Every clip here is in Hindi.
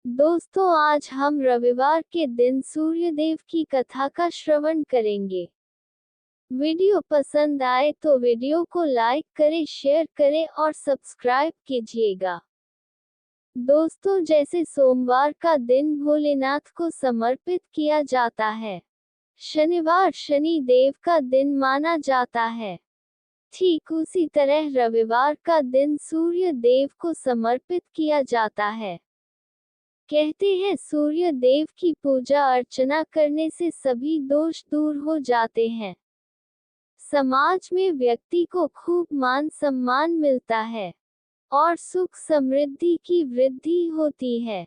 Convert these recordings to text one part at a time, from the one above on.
दोस्तों, आज हम रविवार के दिन सूर्यदेव की कथा का श्रवण करेंगे। वीडियो पसंद आए तो वीडियो को लाइक करें, शेयर करें और सब्सक्राइब कीजिएगा। दोस्तों, जैसे सोमवार का दिन भोलेनाथ को समर्पित किया जाता है, शनिवार शनि देव का दिन माना जाता है, ठीक उसी तरह रविवार का दिन सूर्य देव को समर्पित किया जाता है। कहते हैं सूर्य देव की पूजा अर्चना करने से सभी दोष दूर हो जाते हैं। समाज में व्यक्ति को खूब मान सम्मान मिलता है और सुख समृद्धि की वृद्धि होती है।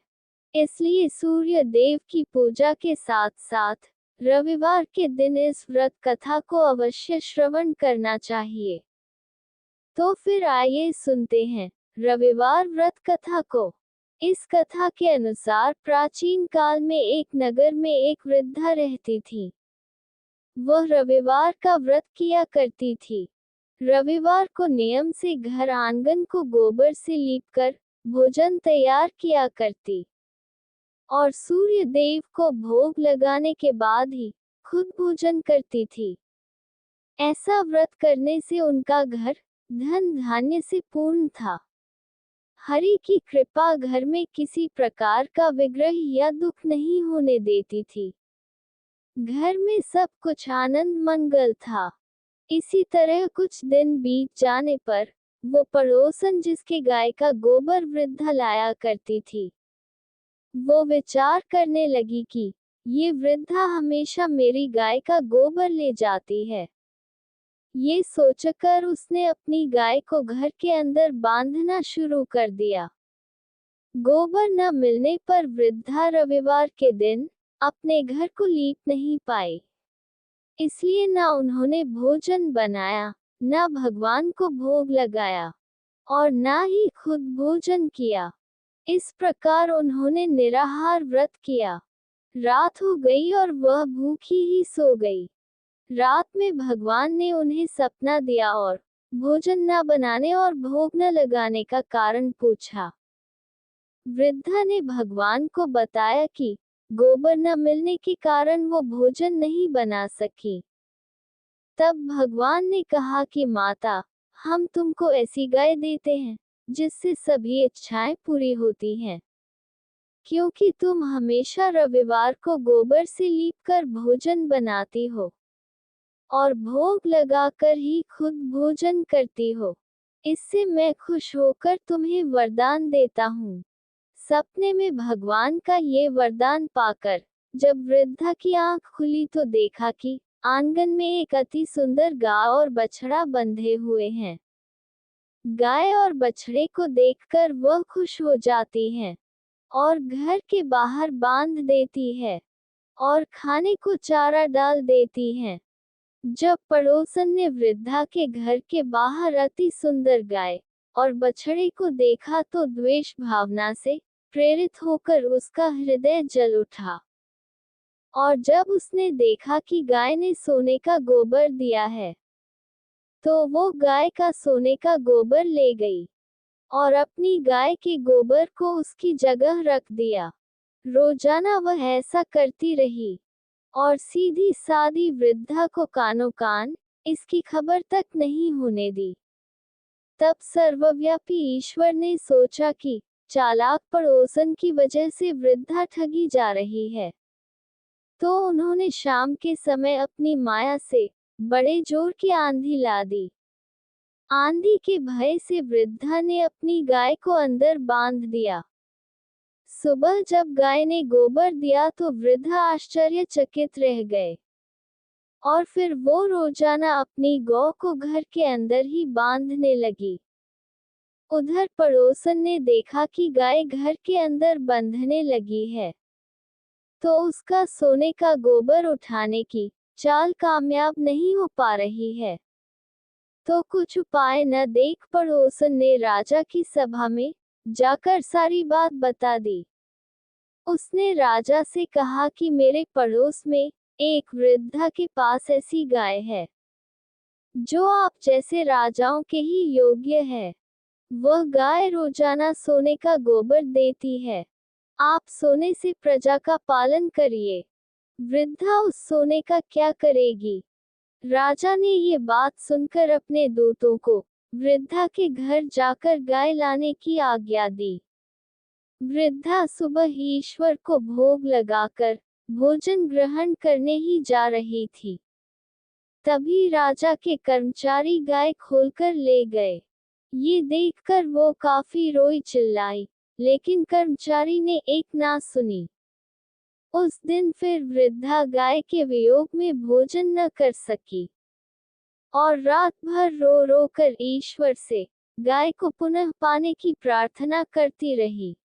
इसलिए सूर्य देव की पूजा के साथ साथ रविवार के दिन इस व्रत कथा को अवश्य श्रवण करना चाहिए। तो फिर आइए सुनते हैं रविवार व्रत कथा को। इस कथा के अनुसार प्राचीन काल में एक नगर में एक वृद्धा रहती थी। वह रविवार का व्रत किया करती थी। रविवार को नियम से घर आंगन को गोबर से लीपकर भोजन तैयार किया करती और सूर्य देव को भोग लगाने के बाद ही खुद भोजन करती थी। ऐसा व्रत करने से उनका घर धन धान्य से पूर्ण था। हरि की कृपा घर में किसी प्रकार का विग्रह या दुख नहीं होने देती थी। घर में सब कुछ आनंद मंगल था। इसी तरह कुछ दिन बीत जाने पर वो पड़ोसन जिसके गाय का गोबर वृद्धा लाया करती थी, वो विचार करने लगी कि ये वृद्धा हमेशा मेरी गाय का गोबर ले जाती है। ये सोचकर उसने अपनी गाय को घर के अंदर बांधना शुरू कर दिया। गोबर न मिलने पर वृद्धा रविवार के दिन अपने घर को लीप नहीं पाई। इसलिए न उन्होंने भोजन बनाया, न भगवान को भोग लगाया और न ही खुद भोजन किया। इस प्रकार उन्होंने निराहार व्रत किया। रात हो गई और वह भूखी ही सो गई। रात में भगवान ने उन्हें सपना दिया और भोजन न बनाने और भोग न लगाने का कारण पूछा। वृद्धा ने भगवान को बताया कि गोबर न मिलने के कारण वो भोजन नहीं बना सकी। तब भगवान ने कहा कि माता, हम तुमको ऐसी गाय देते हैं जिससे सभी इच्छाएं पूरी होती हैं। क्योंकि तुम हमेशा रविवार को गोबर से लीपकर भोजन बनाती हो और भोग लगाकर ही खुद भोजन करती हो, इससे मैं खुश होकर तुम्हें वरदान देता हूँ। सपने में भगवान का ये वरदान पाकर जब वृद्धा की आंख खुली तो देखा कि आंगन में एक अति सुंदर गाय और बछड़ा बंधे हुए हैं। गाय और बछड़े को देखकर वह खुश हो जाती हैं और घर के बाहर बांध देती है और खाने को चारा डाल देती हैं। जब पड़ोसन ने वृद्धा के घर के बाहर अति सुंदर गाय और बछड़े को देखा तो द्वेष भावना से प्रेरित होकर उसका हृदय जल उठा। और जब उसने देखा कि गाय ने सोने का गोबर दिया है, तो वो गाय का सोने का गोबर ले गई और अपनी गाय के गोबर को उसकी जगह रख दिया। रोजाना वह ऐसा करती रही और सीधी सादी वृद्धा को कानो कान इसकी खबर तक नहीं होने दी। तब सर्वव्यापी ईश्वर ने सोचा कि चालाक पड़ोसन की वजह से वृद्धा ठगी जा रही है। तो उन्होंने शाम के समय अपनी माया से बड़े जोर की आंधी ला दी। आंधी के भय से वृद्धा ने अपनी गाय को अंदर बांध दिया। सुबह जब गाय ने गोबर दिया तो वृद्धा आश्चर्यचकित रह गए और फिर वो रोजाना अपनी गौ को घर के अंदर ही बांधने लगी। उधर पड़ोसन ने देखा कि गाय घर के अंदर बंधने लगी है, तो उसका सोने का गोबर उठाने की चाल कामयाब नहीं हो पा रही है। तो कुछ उपाय न देख पड़ोसन ने राजा की सभा में जाकर सारी बात बता दी। उसने राजा से कहा कि मेरे पड़ोस में एक वृद्धा के पास ऐसी गाय है जो आप जैसे राजाओं के ही योग्य है। वह गाय रोजाना सोने का गोबर देती है आप सोने से प्रजा का पालन करिए। वृद्धा उस सोने का क्या करेगी? राजा ने ये बात सुनकर अपने दूतों को वृद्धा के घर जाकर गाय लाने की आज्ञा दी। वृद्धा सुबह ईश्वर को भोग लगाकर भोजन ग्रहण करने ही जा रही थी। तभी राजा के कर्मचारी गाय खोलकर ले गए। ये देखकर वो काफी रोई चिल्लाई, लेकिन कर्मचारी ने एक ना सुनी। उस दिन फिर वृद्धा गाय के वियोग में भोजन न कर सकी और रात भर रो रो कर ईश्वर से गाय को पुनः पाने की प्रार्थना करती रही।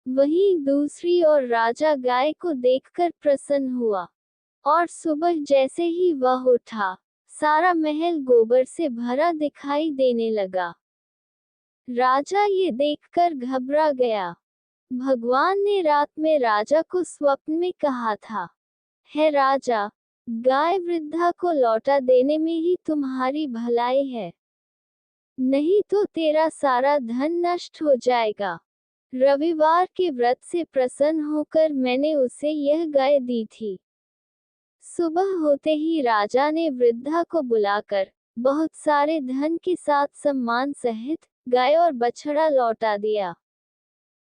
वहीं दूसरी ओर राजा गाय को देखकर प्रसन्न हुआ और सुबह जैसे ही वह उठा, सारा महल गोबर से भरा दिखाई देने लगा। राजा ये देखकर घबरा गया। भगवान ने रात में राजा को स्वप्न में कहा था, है राजा, गाय वृद्धा को लौटा देने में ही तुम्हारी भलाई है, नहीं तो तेरा सारा धन नष्ट हो जाएगा। रविवार के व्रत से प्रसन्न होकर मैंने उसे यह गाय दी थी। सुबह होते ही राजा ने वृद्धा को बुलाकर बहुत सारे धन के साथ सम्मान सहित गाय और बछड़ा लौटा दिया।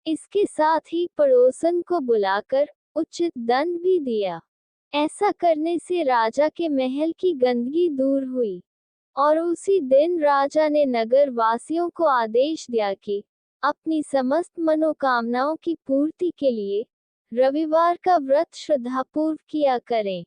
इसके साथ ही पड़ोसन को बुलाकर उचित दंड भी दिया। ऐसा करने से राजा के महल की गंदगी दूर हुई और उसी दिन राजा ने नगर वासियों को आदेश दिया कि अपनी समस्त मनोकामनाओं की पूर्ति के लिए रविवार का व्रत श्रद्धापूर्वक किया करें।